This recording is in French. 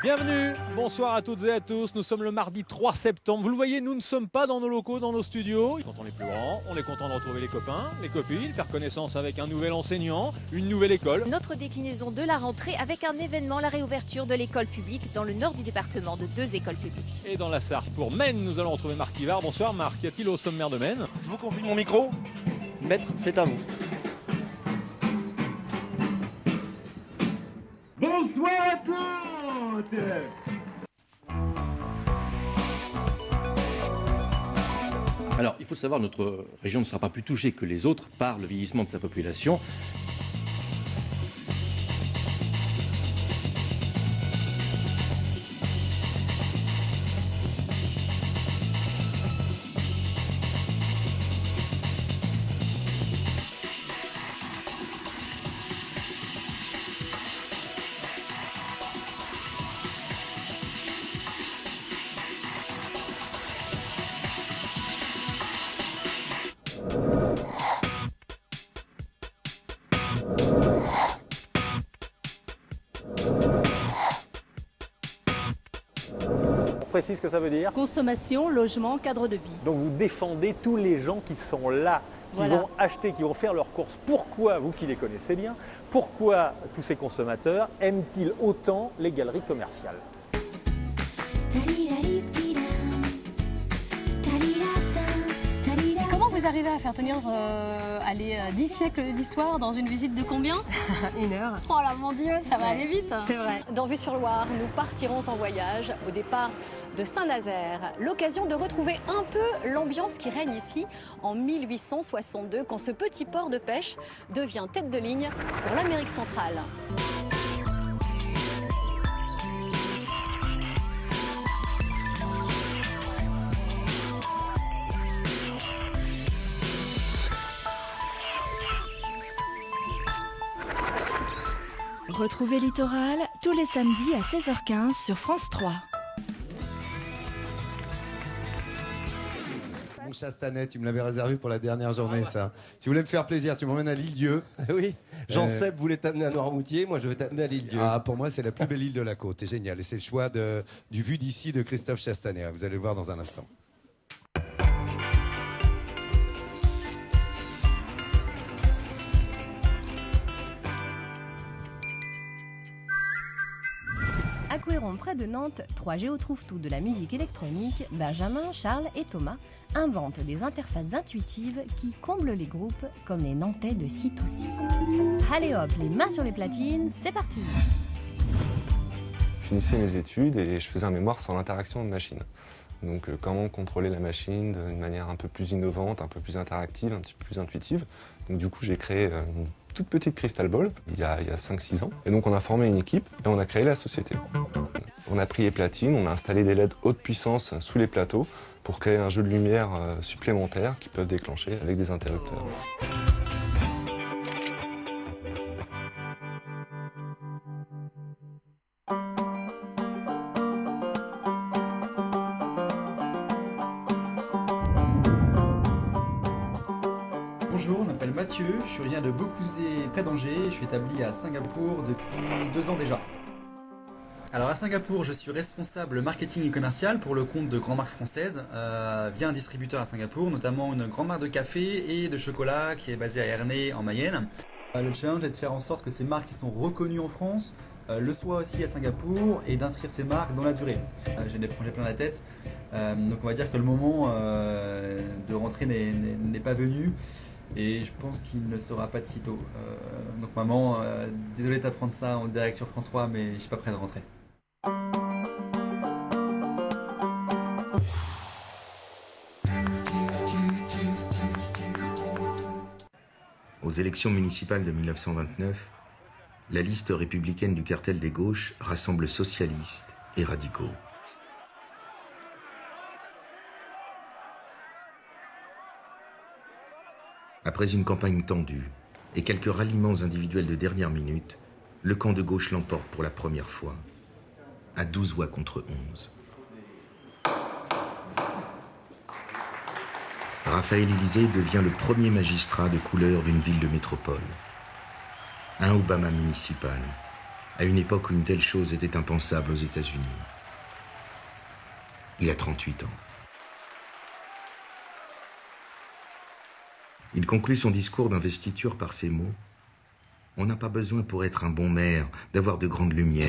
Bienvenue, bonsoir à toutes et à tous, nous sommes le mardi 3 septembre. Vous le voyez, nous ne sommes pas dans nos locaux, dans nos studios. Quand on est plus grand, on est content de retrouver les copains, les copines, faire connaissance avec un nouvel enseignant, une nouvelle école. Notre déclinaison de la rentrée avec un événement, la réouverture de l'école publique dans le nord du département de 2 écoles publiques. Et dans la Sarthe, pour Maine, nous allons retrouver Marc Ivard. Bonsoir Marc, qu'y a-t-il au sommaire de Maine? Je vous confie mon micro. Maître, c'est à vous. Bonsoir à tous. Alors, il faut savoir, notre région ne sera pas plus touchée que les autres par le vieillissement de sa population. Précise ce que ça veut dire. Consommation, logement, cadre de vie. Donc vous défendez tous les gens qui sont là, qui Voilà. vont acheter, qui vont faire leurs courses. Pourquoi, vous qui les connaissez bien, pourquoi tous ces consommateurs aiment-ils autant les galeries commerciales? Comment vous arrivez à faire tenir 10 siècles d'histoire dans une visite de combien? 1 heure. Oh là mon Dieu, ça va aller vite. C'est vrai. Dans Vue-sur-Loire, nous partirons en voyage au départ de Saint-Nazaire. L'occasion de retrouver un peu l'ambiance qui règne ici en 1862 quand ce petit port de pêche devient tête de ligne pour l'Amérique centrale. Retrouvez Littoral tous les samedis à 16h15 sur France 3. Mon Chastanet, tu me l'avais réservé pour la dernière journée, ça. Tu voulais me faire plaisir, tu m'emmènes à l'Île-Dieu. Oui, Jean-Seb voulait t'amener à Noirmoutier, moi je veux t'amener à l'Île-Dieu. Ah, pour moi, c'est la plus belle île de la côte, c'est génial. Et c'est le choix du Vue d'ici de Christophe Chastanet. Vous allez le voir dans un instant. À Couéron, près de Nantes, 3 géotrouve-tout de la musique électronique, Benjamin, Charles et Thomas inventent des interfaces intuitives qui comblent les groupes comme les Nantais de C2C. Allez hop, les mains sur les platines, c'est parti! Je finissais mes études et je faisais un mémoire sur l'interaction de machines. Donc comment contrôler la machine d'une manière un peu plus innovante, un peu plus interactive, un petit peu plus intuitive. Donc du coup j'ai créé une toute petite Crystal Ball il y a 5-6 ans. Et donc on a formé une équipe et on a créé la société. On a pris les platines, on a installé des LED haute puissance sous les plateaux pour créer un jeu de lumière supplémentaire qui peuvent déclencher avec des interrupteurs. Bonjour, je m'appelle Mathieu, je viens de Beaucouzé près d'Angers, je suis établi à Singapour depuis 2 ans déjà. Alors à Singapour, je suis responsable marketing et commercial pour le compte de grandes marques françaises via un distributeur à Singapour, notamment une grande marque de café et de chocolat qui est basée à Ernée en Mayenne. Le challenge est de faire en sorte que ces marques qui sont reconnues en France le soient aussi à Singapour et d'inscrire ces marques dans la durée. J'ai des projets plein la tête, donc on va dire que le moment de rentrer n'est pas venu. Et je pense qu'il ne sera pas de sitôt. Donc maman, désolé de t'apprendre ça en direct sur France 3, mais je suis pas prêt de rentrer. Aux élections municipales de 1929, la liste républicaine du cartel des gauches rassemble socialistes et radicaux. Après une campagne tendue et quelques ralliements individuels de dernière minute, le camp de gauche l'emporte pour la première fois, à 12 voix contre 11. Raphaël Élysée devient le premier magistrat de couleur d'une ville de métropole. Un Obama municipal, à une époque où une telle chose était impensable aux États-Unis. Il a 38 ans. Il conclut son discours d'investiture par ces mots. « On n'a pas besoin pour être un bon maire d'avoir de grandes lumières. »